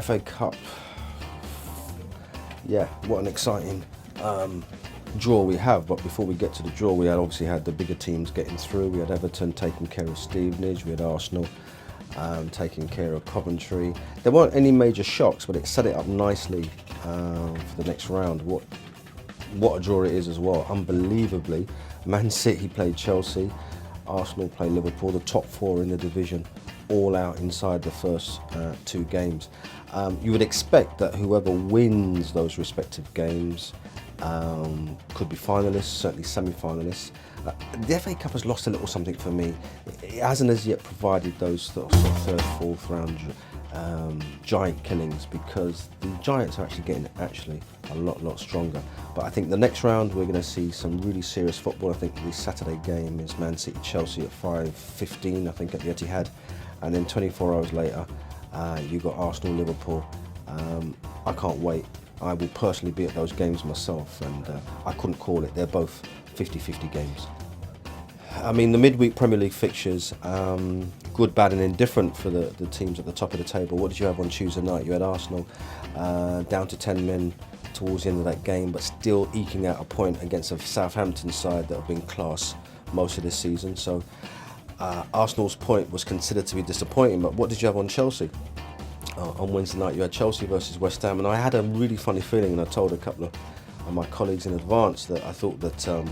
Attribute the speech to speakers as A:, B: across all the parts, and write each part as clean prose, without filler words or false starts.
A: FA Cup, yeah, what an exciting draw we have. But before we get to the draw, we obviously had the bigger teams getting through. We had Everton taking care of Stevenage, we had Arsenal taking care of Coventry. There weren't any major shocks, but it set it up nicely for the next round. What a draw it is as well. Unbelievably, Man City played Chelsea, Arsenal played Liverpool, the top four in the division, all out inside the first two games. You would expect that whoever wins those respective games could be finalists, certainly semi-finalists. The FA Cup has lost a little something for me. It hasn't as yet provided those sort of third, fourth round giant killings, because the Giants are actually getting a lot stronger. But I think the next round we're going to see some really serious football. I think the Saturday game is Man City Chelsea at 5:15, I think, at the Etihad, and then 24 hours later you've got Arsenal Liverpool. I can't wait. I will personally be at those games myself, and I couldn't call it. They're both 50-50 games. I mean, the midweek Premier League fixtures, good, bad and indifferent for the teams at the top of the table. What did you have on Tuesday night? You had Arsenal down to 10 men towards the end of that game, but still eking out a point against a Southampton side that have been class most of this season. So Arsenal's point was considered to be disappointing. But what did you have on Chelsea? On Wednesday night, you had Chelsea versus West Ham, and I had a really funny feeling, and I told a couple of my colleagues in advance that I thought that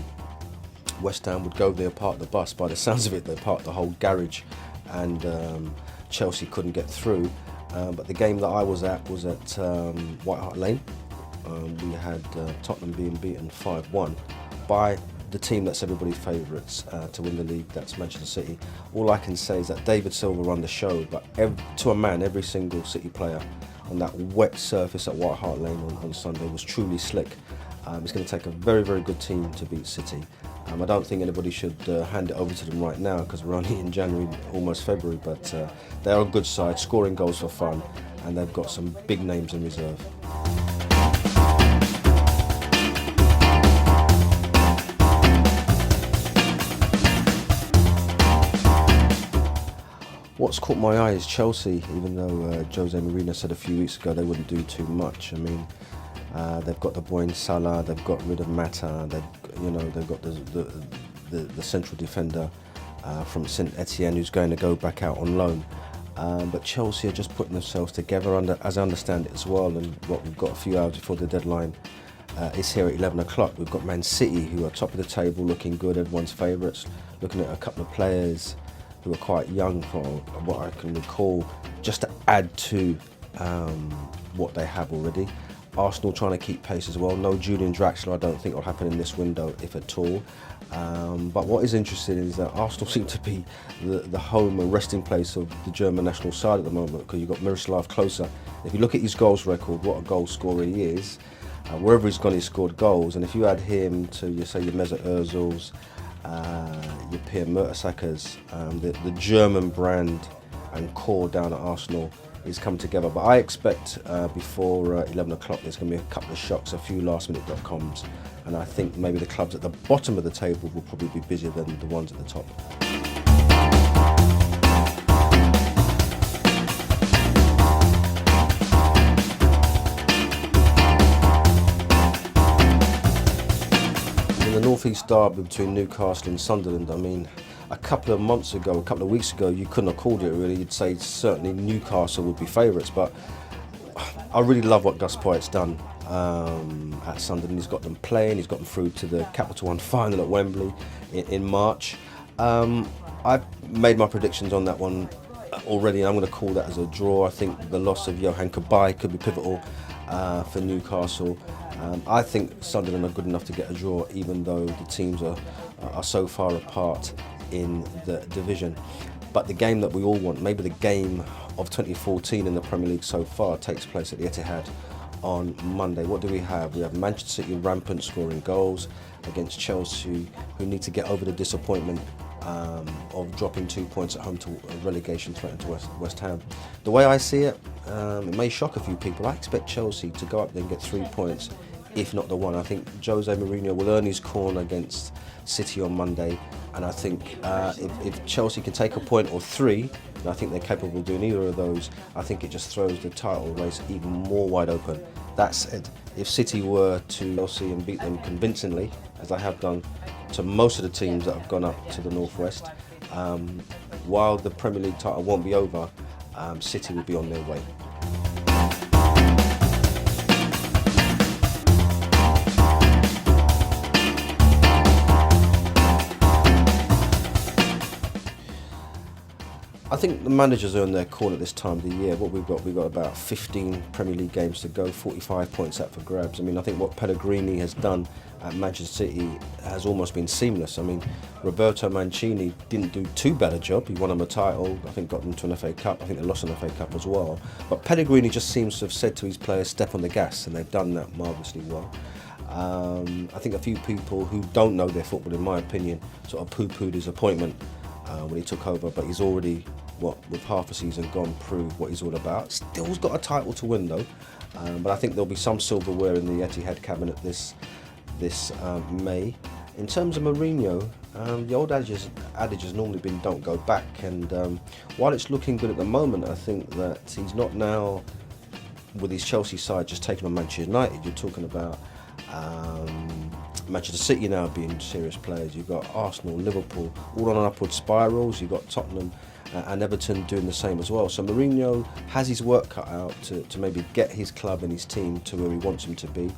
A: West Ham would go there, park the bus. By the sounds of it, they parked the whole garage, and Chelsea couldn't get through. But the game that I was at White Hart Lane. We had Tottenham being beaten 5-1 by the team that's everybody's favourites to win the league, that's Manchester City. All I can say is that David Silva run the show, but to a man, every single City player on that wet surface at White Hart Lane on Sunday was truly slick. It's going to take a very, very good team to beat City. I don't think anybody should hand it over to them right now, because we're only in January, almost February, but they are a good side, scoring goals for fun, and they've got some big names in reserve. What's caught my eye is Chelsea, even though Jose Mourinho said a few weeks ago they wouldn't do too much. I mean, they've got the boy in Salah, they've got rid of Mata, they've got the central defender from Saint Etienne who's going to go back out on loan. But Chelsea are just putting themselves together, as I understand it as well, and what we've got a few hours before the deadline is here at 11 o'clock. We've got Man City, who are top of the table, looking good, everyone's favourites, looking at a couple of players who are quite young from what I can recall, just to add to what they have already. Arsenal trying to keep pace as well. No Julian Draxler, I don't think will happen in this window, if at all. But what is interesting is that Arsenal seem to be the home and resting place of the German national side at the moment, because you've got Miroslav Klose. If you look at his goals record, what a goal scorer he is. Wherever he's gone, he's scored goals. And if you add him to, your Mesut Ozils, your Pierre Mertesackers, the German brand and core down at Arsenal is come together. But I expect before 11 o'clock there's going to be a couple of shocks, a few last-minute .coms, and I think maybe the clubs at the bottom of the table will probably be busier than the ones at the top. In the North East derby between Newcastle and Sunderland, I mean, a couple of weeks ago, you couldn't have called it really. You'd say certainly Newcastle would be favourites, but I really love what Gus Poyet's done at Sunderland. He's got them playing, he's got them through to the Capital One final at Wembley in March. I've made my predictions on that one already, and I'm going to call that as a draw. I think the loss of Johan Cabaye could be pivotal for Newcastle. I think Sunderland are good enough to get a draw, even though the teams are so far apart in the division. But the game that we all want, maybe the game of 2014 in the Premier League so far, takes place at the Etihad on Monday. What do we have? We have Manchester City rampant scoring goals against Chelsea, who need to get over the disappointment of dropping 2 points at home to a relegation threat to West Ham. The way I see it, it may shock a few people. I expect Chelsea to go up there and get 3 points if not the one. I think Jose Mourinho will earn his corner against City on Monday, and I think if Chelsea can take a point or 3, and I think they're capable of doing either of those, I think it just throws the title race even more wide open. That said, if City were to Chelsea and beat them convincingly, as they have done to most of the teams that have gone up to the Northwest, while the Premier League title won't be over, City will be on their way. I think the managers are in their corner at this time of the year. What we've got about 15 Premier League games to go, 45 points up for grabs. I mean, I think what Pellegrini has done at Manchester City has almost been seamless. I mean, Roberto Mancini didn't do too bad a job. He won them a title, I think got them to an FA Cup. I think they lost an FA Cup as well. But Pellegrini just seems to have said to his players, step on the gas, and they've done that marvellously well. I think a few people who don't know their football, in my opinion, sort of poo-pooed his appointment when he took over, but he's already, with half a season gone, proved what he's all about. Still's got a title to win though, but I think there'll be some silverware in the Etihad cabinet this May. In terms of Mourinho, the old adage has normally been don't go back, and while it's looking good at the moment, I think that he's not now, with his Chelsea side just taking on Manchester United. You're talking about Manchester City now being serious players. You've got Arsenal, Liverpool, all on upward spirals. You've got Tottenham and Everton doing the same as well. So Mourinho has his work cut out to maybe get his club and his team to where he wants them to be.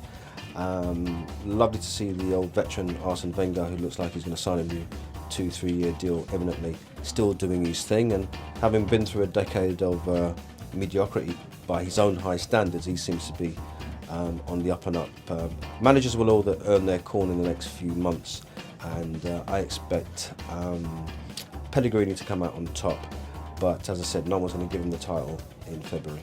A: Lovely to see the old veteran Arsene Wenger, who looks like he's going to sign a new 2-3 year deal imminently, still doing his thing, and having been through a decade of mediocrity by his own high standards, he seems to be on the up and up. Managers will all earn their corn in the next few months, and I expect Pellegrini to come out on top, but as I said, no one's going to give him the title in February.